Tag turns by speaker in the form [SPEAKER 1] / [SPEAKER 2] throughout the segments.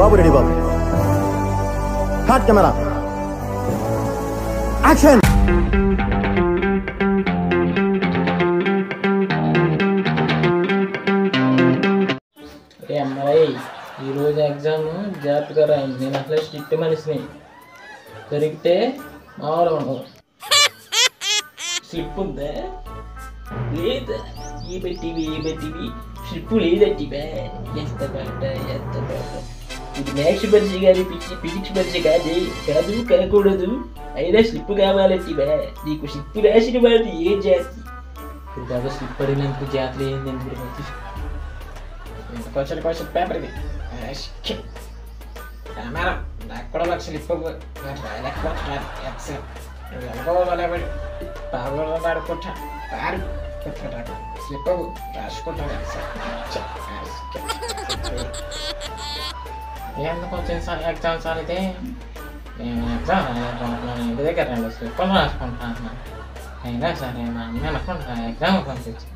[SPEAKER 1] బాబు ready బాబు. Hot camera action.
[SPEAKER 2] అమ్మాయి ఈరోజు ఎగ్జామ్ జాగ్రత్తగా రాయండి. నేను అసలు స్ట్రిక్ట్ మనిషిని. జరిగితే మామూలుగా ఉండదు. స్లిప్ ఉందా లేదా ఈ పెట్టివి స్లిప్ లేదండి ఎంత బాట ఇది నెక్స్ట్ పరీక్ష కాదు, ఫిజిక్స్ పరీక్ష కాదు కాకూడదు. అయినా స్లిప్ కావాలండి నీకు స్లిప్ రాసిన వాళ్ళు ఏ జాతి. ఇప్పుడు బాగా స్లిప్ పడినందుకు జాతర ఏంటంటే క్వశ్చన్ పేపర్ ఇది మేడం నాకు కూడా ఒక స్లిప్ ఆడుకుంటా స్లిప్ రాసుకుంటాను. ఎందుకు వచ్చింది సార్ ఎగ్జామ్ సార్ అయితే? నేను ఎగ్జామ్ రాయాలనుకుంటున్నాను, ఇంటి దగ్గర 2 స్లిప్పులు రాసుకుంటాను. అయినా సరే మా అమ్మ అనుకుంటా ఎగ్జామ్ పంపించి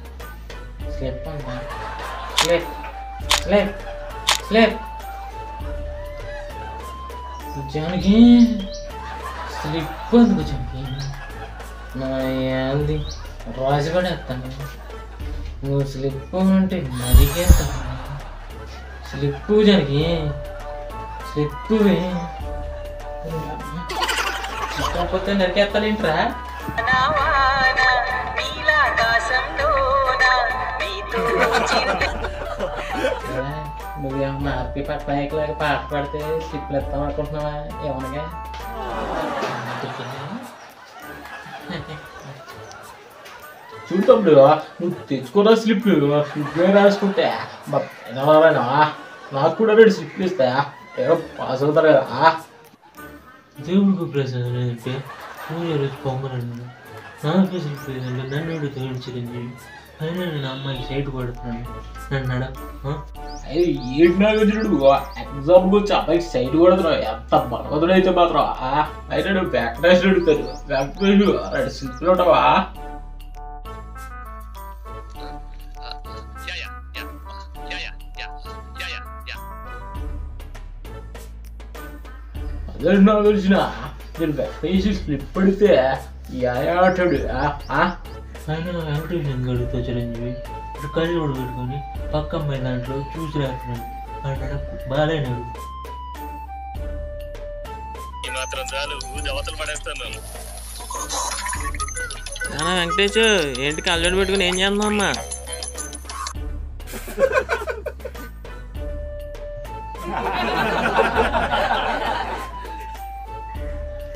[SPEAKER 2] స్లిప్ ఉందా? Slip slip slip Janaki slip ఎందుకు జానకి? నా ఏంది రాజు పడేస్తాను. నువ్వు స్లిప్ అంటే నరికేస్తాను. స్లిప్ జానకి స్లిప్ చెప్పకపోతే నరికేస్తానేంట్రా? నువ్వేమన్నా హ్యాపీ పట్నాయకులాగా పాట పాడితే స్లిప్లు ఇస్తాం అనుకుంటున్నావా ఏమనగా? చూడప్పుడు నువ్వు తెచ్చుకున్న స్లిప్లు నువ్వే రాసుకుంటే నాకు కూడా 2 స్లిప్లు ఇస్తా ఏదో పాస్ అవుతారు కదా. దేవుడికి ప్రసాదం లేదంటే నువ్వు రోజు పొమ్మనండి. నాకు స్లిప్ లేదంటే నన్ను తోడించండి. అయినా నేను అమ్మాయికి సైట్ కొడుతున్నాను. నన్ను ఏడు నాగజుడు ఎగ్జామ్ గురించి అబ్బాయికి సైట్ కొడుతున్నావు. ఎంత బలవదుడైతే మాత్రం అయినా నువ్వు బ్యాక్డాష్ అడుగుతాడు. బ్యాక్డాష్ 2 స్లిప్లు ఉంటావా? అదే నాకు తెలిసిన నేను బ్యాక్డాష్ స్లిప్ పడితే ఆటాడు. ఆయన వెంకటేశ్వరం గడుగుతా చిరంజీవి ఇప్పుడు కళ్ళు కూడా పెట్టుకొని పక్క అమ్మాయి దాంట్లో చూసి రాస్తున్నాడు. అంటాడు బాగాలేనాడు. వెంకటేష్ ఏంటి కళ్ళు పెట్టుకుని ఏం చేస్తున్నావు అమ్మా?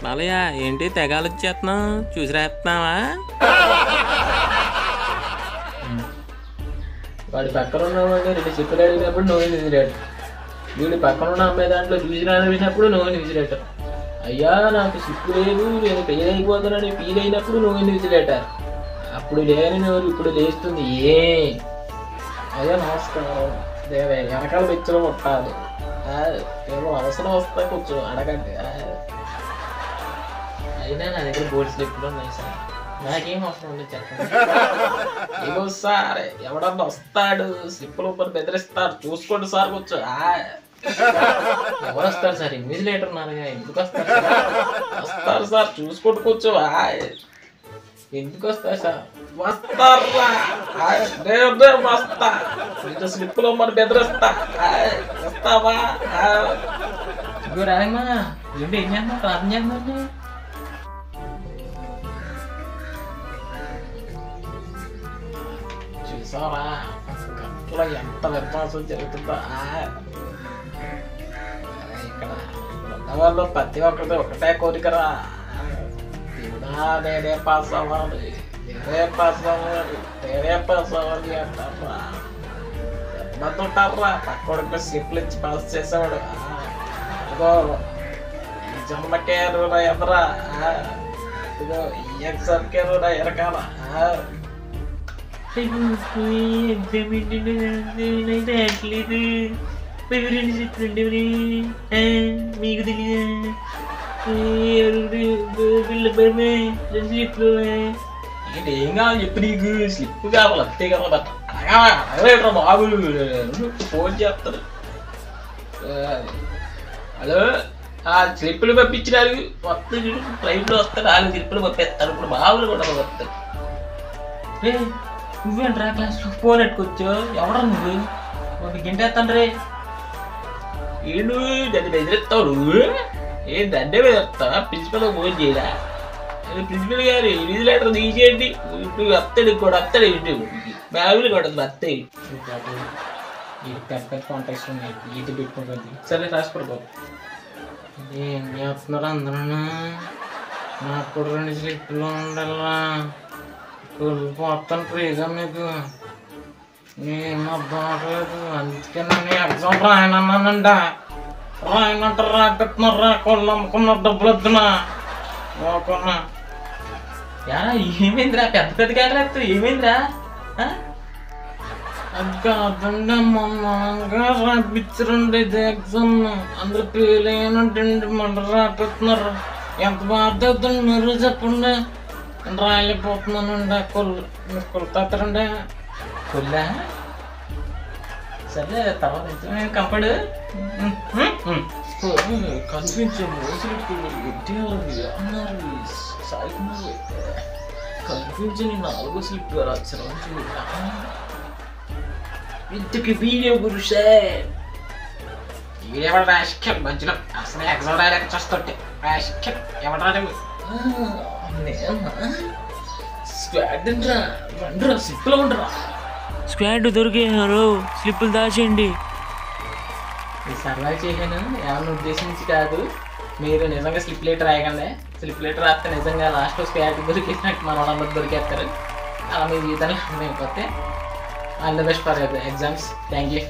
[SPEAKER 2] బాలయ్య ఏంటి తెగాలు వచ్చేస్తున్నావు? చూసి రాస్తున్నావా? వాడి పక్కన ఉన్నామంటే 2 స్లిప్పులు అడిగినప్పుడు నువ్వు విసిరాడు. వీడి పక్కన ఉన్న అమ్మాయి దాంట్లో చూసి రానినప్పుడు నువ్వు విసిరాడు. అయ్యా నాకు స్లిప్ లేదు, నేను ఫెయిల్ అయిపోతున్నాను ఫీల్ అయినప్పుడు నువ్వు విసిరాటారు. అప్పుడు లేని నువ్వు ఇప్పుడు లేస్తుంది. అయ్యా నమస్కారం దేవే వెనకాల పెంచడం కొట్టాలి. ఏమో అవసరం వస్తా కొంచెం అడగండి. అయినా నా దగ్గర బోర్డు స్లిప్లు ఉన్నాయి సార్. నాకేం అవసరం ఉండదు చెప్పండి. ఏమో సార్ ఎవడన్నా వస్తాడు స్లిప్పుల ઉપર బెదిరిస్తాడు చూసుకోండి సార్ కొంచెం. ఎవరు వస్తారు సార్? ఇన్విజిలేటర్ ఉన్నారుగా. ఎందుకు వస్తారు? వస్తారు సార్ చూసుకోండి కొంచెం. ఎందుకు వస్తారు సార్? వస్తారా? వస్తా మీతో స్లిప్పుల మరి బెదిరిస్తా. వస్తావా? రాయమ్మా ఏంటి ఏం చేస్తున్నా? ప్రార్థన చేస్తున్నా. చూసావా గంటలో ఎంత విధ్వంసం జరుగుతుందో. ఇక్కడ ఉన్నవాళ్ళు ప్రతి ఒక్కరితో ఒకటే కోరికరా, దేవుడా నేనే పాస్ అవ్వాలి, నేనే పాస్ అవ్వాలి, నేనే పాస్ అవ్వాలి అంటారా. ఎంతమంది ఉంటారా పక్కడికి స్లిప్లు ఇచ్చి పాస్ చేసేవాడు. ఇదిగో ఈ జన్మకే నువ్వు ఎదరా, ఇదిగో ఈ ఎగ్జామ్కే నువ్వు ఎరకాల. ఎగ్జామ్ ఏంటంటే రావట్లేదు. మీకు తెలియదు ఏం కావాలి చెప్పు. నీకు స్లిప్ కావాలి అంతే కదా. బాబు ఫోన్ చేస్తాడు. హలో స్లిప్పులు పంపించినారు మొత్తం చూడు ట్రైన్లో వస్తాడు 4 స్లిప్పులు పంపిస్తారు ఇప్పుడు మామూలు కూడా వస్తాడు రే నువ్వేంట్రా క్లాస్లో ఫోన్ ఎట్టుకొచ్చు ఎవరా నువ్వు ఒక గింటేస్తాను రే ఏడు దాన్ని బెదిరిస్తావు నువ్వు ఏం దండే బెదిరిస్తావా ప్రిన్సిపల్ ఫోన్ చేయరా ప్రిన్సిపల్ గారు లీజ్ లెటర్ తీసేయండి నువ్వు వస్తాడు కూడా వస్తాడు ఇంటి మామూలు కూడా వస్తాయి పెద్ద పెద్ద కాంటాక్ట్స్ ఉన్నాయి ఈత పెట్టుకుంటుంది సరే రాసుకోరు ఏం చేస్తున్నారు అందరూ నాకు కూడా 2 స్లిప్లు ఉండాలా పోతాను ఫ్రీగా మీకు ఏం అర్థం అవ్వలేదు అందుకే నేను ఎగ్జామ్ రాయనన్నానంట రాయనంట రాకెత్తున్నారా కొళ్ళు అమ్ముకున్న డబ్బులు వద్దునా ఓకున్నా యారా ఏమైందిరా పెద్ద పెద్ద కేకలు ఏమైందిరా అది కాదండి మొన్నగా రాపించారండి ఇది ఎగ్జామ్ అందరూ ఫెయిల్ అయ్యానంటండి మళ్ళీ రాకెత్తున్నారు ఎంత బాధ అవుతుంది మీరు చెప్పండి నేను రాయలేకపోతున్నానండి కొళ్ళు తాతారండి కొల్లా సరే తర్వాత కంపడు కనిపించాము కనిపించని 4వ స్లిప్ రాశారు ఇంతకి వీడియో గురుసే ఎవరు రాష్ట్రం మధ్యలో అసలు ఎగ్జామ్ రాయలేక చూస్తుంటే రాష్ట్రం ఎవరు రాడు స్క్వాడ్ రా రండిరా స్లిప్లో ఉండరా స్క్వాడ్ దొరికేయారు స్లిప్పులు దాచేయండి సర్వైవ్ చేశాను ఎవరిని ఉద్దేశించి కాదు మీరు నిజంగా స్లిప్ లెటర్ రాయకండి స్లిప్ లెటర్ రాస్తే నిజంగా లాస్ట్ స్క్వాడ్ దొరికేసినట్టు మన వాళ్ళందరూ దొరికేస్తారు అలా మీ జీవితంలో అయిపోతే all the best for exams thank you